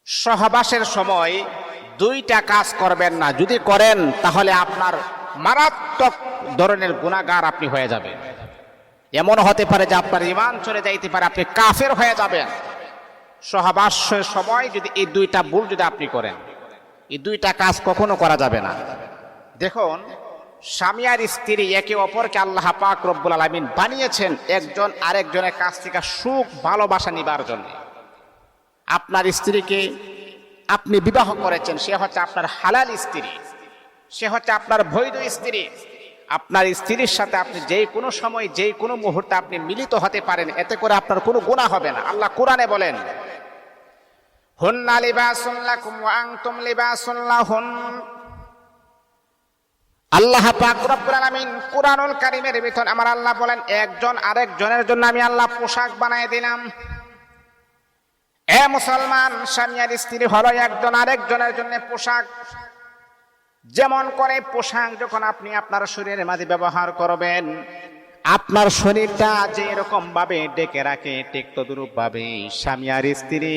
সহবাসের সময় দুইটা কাজ করবেন না। যদি করেন তাহলে আপনার মারাত্মক ধরনের গুনাহগার আপনি হয়ে যাবেন। এমন হতে পারে যে আপনার ঈমান চলে যাইতে পারে, আপনি কাফের হয়ে যাবেন। সহবাসের সময় যদি এই দুইটা ভুল যদি আপনি করেন, এই দুইটা কাজ কখনো করা যাবে না। দেখুন, স্বামী আর স্ত্রী একে অপরকে আল্লাহ পাক রব্বুল আলামিন বানিয়েছেন একজন আরেকজনের কাছ থেকে সুখ ভালোবাসা নিবার জন্য। আপনার স্ত্রীকে আপনি বিবাহ করেছেন, সে হচ্ছে আপনার হালাল স্ত্রী, সে হচ্ছে আপনার বৈধ স্ত্রী। আপনার স্ত্রীর সাথে আপনি যে কোনো সময় যে কোনো মুহূর্তে আপনি মিলিত হতে পারেন, এতে করে আপনার কোনো গুনাহ হবে না। আল্লাহ কোরআনে বলেন, হুন্না লিবাসুন লাকুম ওয়া আনতুম লিবাসুন লাহুন। আল্লাহ পাক রব্বুল আলামিন কুরআনুল কারীমের ভিতর আমার আল্লাহ বলেন, একজন আরেকজনের জন্য আমি আল্লাহ পোশাক বানায় দিলাম। এ মুসলমান, স্বামী আর স্ত্রী হলো একজন আরেকজনের জন্য পোশাক। যেমন করে পোশাক যখন আপনি আপনার শরীরের মাঝে ব্যবহার করবেন, আপনার শরীরটা যে এরকম ভাবে ডেকে রাখে, ঠিক তদ্রূপ ভাবে স্বামী আর স্ত্রী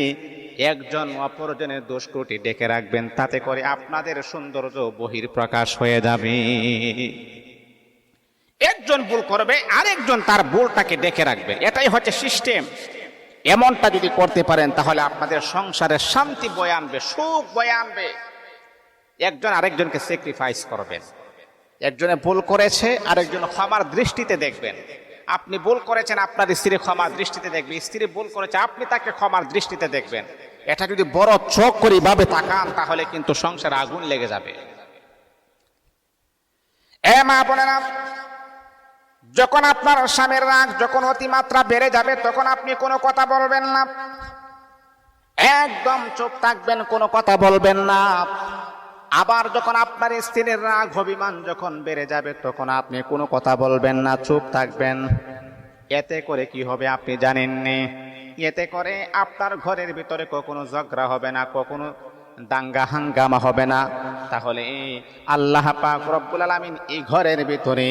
একজন অপরজনের দোষ ত্রুটি ডেকে রাখবেন, তাতে করে আপনাদের সৌন্দর্য বহির প্রকাশ হয়ে যাবে। একজন ভুল করবে, আরেকজন তার ভুলটাকে ডেকে রাখবে, এটাই হচ্ছে সিস্টেম। এমনটা যদি করতে পারেন তাহলে আপনাদের সংসারে শান্তি বয়ে আনবে, সুখ বয়ে আনবে। একজন আরেকজনকে স্যাক্রিফাইস করবেন। একজনে ভুল করেছে, আরেকজন ক্ষমার দৃষ্টিতে দেখবেন। আপনি ভুল করেছেন, আপনার স্ত্রী ক্ষমার দৃষ্টিতে দেখবে। স্ত্রী ভুল করেছে, আপনি তাকে ক্ষমার দৃষ্টিতে দেখবেন। এটা যদি বড় চোখ করে ভাবে তাকান তাহলে কিন্তু সংসারে আগুন লেগে যাবে। এ মা বোনেরা, যখন আপনার স্বামীর রাগ যখন অতিমাত্রা বেড়ে যাবে তখন আপনি কোনো কথা বলবেন না, একদম চুপ থাকবেন, কোনো কথা বলবেন না। আবার যখন আপনার স্ত্রীর রাগ অভিমান যখন বেড়ে যাবে তখন আপনি কোনো কথা বলবেন না, চুপ থাকবেন। এতে করে কি হবে আপনি জানেননি? এতে করে আপনার ঘরের ভিতরে কখনো ঝগড়া হবে না, কখনো দাঙ্গা হাঙ্গামা হবে না। তাহলে আল্লাহ পাক রব্বুল আলামিন এই ঘরের ভিতরে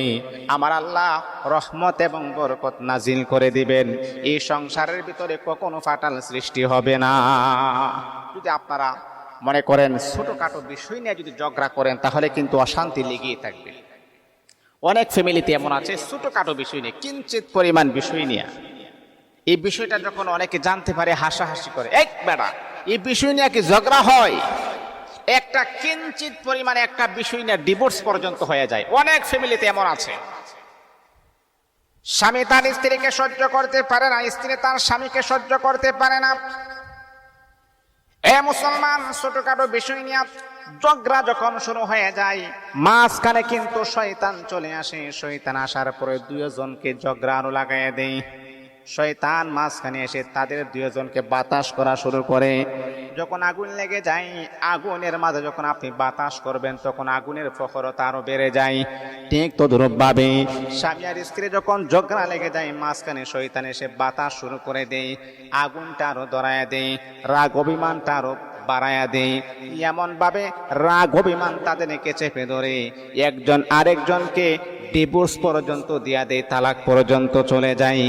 আমার আল্লাহ রহমত এবং বরকত নাজিল করে দিবেন। এই সংসারের ভিতরে কখনো ফাটাল সৃষ্টি হবে না। যদি আপনারা মনে করেন ছোটখাটো বিষয় নিয়ে যদি ঝগড়া করেন তাহলে কিন্তু অশান্তি লেগেই থাকবে। অনেক ফ্যামিলিতে এমন আছে ছোটখাটো বিষয় নিয়ে, কিঞ্চিত পরিমাণ বিষয় নিয়ে, এই বিষয়টা যখন অনেকে জানতে পারে হাসাহাসি করে, এক বেটা এই বিষয় নিয়ে কি ঝগড়া হয়? একটা কিঞ্চিত পরিমাণে একটা বিষয় নিয়ে ডিভোর্স পর্যন্ত হয়ে যায়। অনেক ফ্যামিলিতে এমন আছে, স্বামী তার স্ত্রীকে সহ্য করতে পারে না, স্ত্রী তার স্বামীকে সহ্য করতে পারে না। এ মুসলমান, ছোটখাটো বিষয় নিয়ে ঝগড়া যখন শুরু হয়ে যায় মাঝখানে কিন্তু শয়তান চলে আসে। শয়তান আসার পরে দুইজনকে ঝগড়া আরো লাগাইয়া দেয়। শয়তান মাঝখানে এসে তাদের দুইজনকে বাতাস করা শুরু করে। যখন আগুন লেগে যায়, আগুনের মাঝে যখন আপনি বাতাস করবেন তখন আগুনের প্রখরতা আরো বেড়ে যায়। ঠিক তদ্রূপ ভাবে স্বামী আর স্ত্রী যখন ঝগড়া লেগে যায় মাঝখানে শয়তান এসে বাতাস শুরু করে দেয়, আগুনটা আরো ধরায়া দেয়, রাগ অভিমানটা আরো বাড়ায়া দেয়। এমন ভাবে রাগ অভিমান তাদেরকে চেপে ধরে একজন আরেকজনকে ডিভোর্স পর্যন্ত দিয়া দেয়, তালাক পর্যন্ত চলে যায়।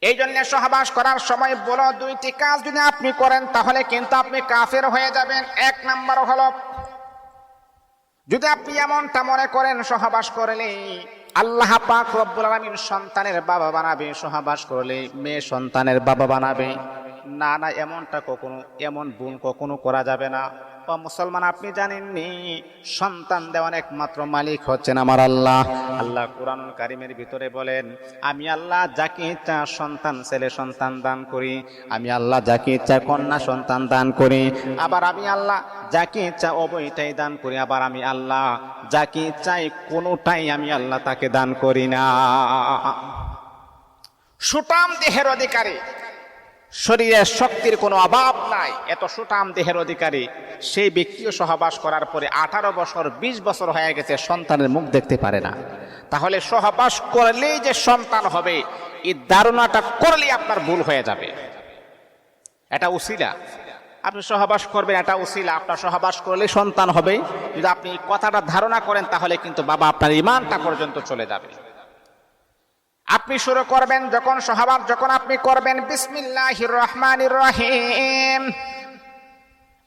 এই জন্য সহবাস করার সময় বলো, দুইটি কাজ যদি আপনি করেন তাহলে কিন্তু আপনি কাফের হয়ে যাবেন। এক নাম্বার হলো, যদি আপনি এমনটা মনে করেন সহবাস করলে আল্লাহ পাক রব্বুল আলামিন সন্তানের বাবা বানাবে, সহবাস করলে মেয়ে সন্তানের বাবা বানাবে, না না, এমনটা কখনো, এমন ভুল কখনো করা যাবে না। ও মুসলমান, আপনি জানেননি সন্তান দেওয়ার একমাত্র মালিক হচ্ছেন আমার আল্লাহ। আল্লাহ কুরআনুল কারীমের ভিতরে বলেন, আমি আল্লাহ যাকে ইচ্ছা সন্তান ছেলে সন্তান দান করি, আমি আল্লাহ যাকে ইচ্ছা কন্যা সন্তান দান করি, আবার আমি আল্লাহ যাকে ইচ্ছা উভয়টাই দান করি, আবার আমি আল্লাহ যাকে ইচ্ছাই কোনোটাই আমি আল্লাহ তাকে দান করি না। সুঠাম দেহের অধিকারী, শরীরের শক্তির কোনো অভাব নাই, এত সুঠাম দেহের অধিকারী সেই ব্যক্তিও সহবাস করার পরে 18 বছর 20 বছর হয়ে গেছে সন্তানের মুখ দেখতে পারে না। তাহলে সহবাস করলেই যে সন্তান হবে এই ধারণাটা করলেই আপনার ভুল হয়ে যাবে। এটা উসিলা, আপনি সহবাস করবেন, এটা উসিলা, আপনার সহবাস করলেই সন্তান হবে। যদি আপনি এই কথাটা ধারণা করেন তাহলে কিন্তু বাবা আপনার ঈমানটা পর্যন্ত চলে যাবে। আপনি শুরু করবেন যখন সহবাস যখন আপনি করবেন বিসমিল্লাহির রহমানির রহিম,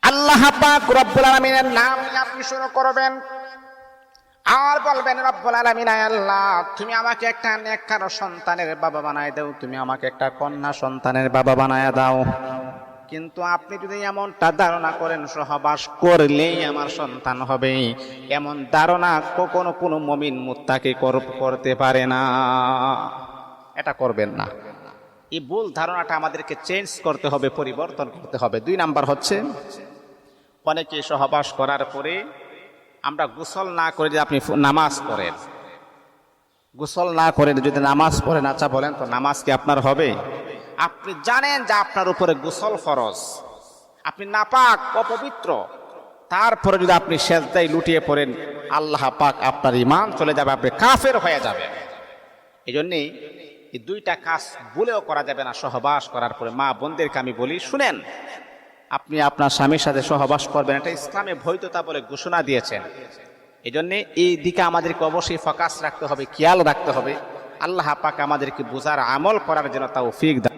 আল্লাহ পাক রব্বুল আলামিনের নাম নিয়ে আপনি শুরু করবেন আর বলবেন রব্বুল আলামিন, আল্লাহ তুমি আমাকে একটা নেককার সন্তানের বাবা বানায় দাও, তুমি আমাকে একটা কন্যা সন্তানের বাবা বানায় দাও। কিন্তু আপনি যদি এমনটা ধারণা করেন সহবাস করলেই আমার সন্তান হবে, এমন ধারণা কখনো কোনো মুমিন মুত্তাকি করতে পারে না। এটা করবেন না। এই ভুল ধারণাটা আমাদেরকে চেঞ্জ করতে হবে, পরিবর্তন করতে হবে। 2 নাম্বার হচ্ছে, অনেকে সহবাস করার পরে আমরা গোসল না করে যদি আপনি নামাজ পড়েন, গোসল না করে যদি নামাজ পড়েন, আচ্ছা বলেন তো নামাজ কি আপনার হবে? আপনি জানেন যে আপনার উপরে গোসল ফরজ, আপনি নাপাক অপবিত্র, তারপরে যদি আপনি সেজদায় লুটিয়ে পড়েন, আল্লাহ পাক আপনার ঈমান চলে যাবে, আপনি কাফের হয়ে যাবেন। এই জন্যেই এই 2টা কাজ ভুলেও করা যাবে না সহবাস করার পরে। মা বোনদেরকে আমি বলি, শুনেন, আপনি আপনার স্বামীর সাথে সহবাস করবেন, এটা ইসলামে বৈধতা বলে ঘোষণা দিয়েছেন। এই জন্যে এই দিকে আমাদেরকে অবশ্যই ফোকাস রাখতে হবে, খেয়াল রাখতে হবে। আল্লাহ পাক আমাদেরকে বুঝার আমল করার জন্য তৌফিক দান।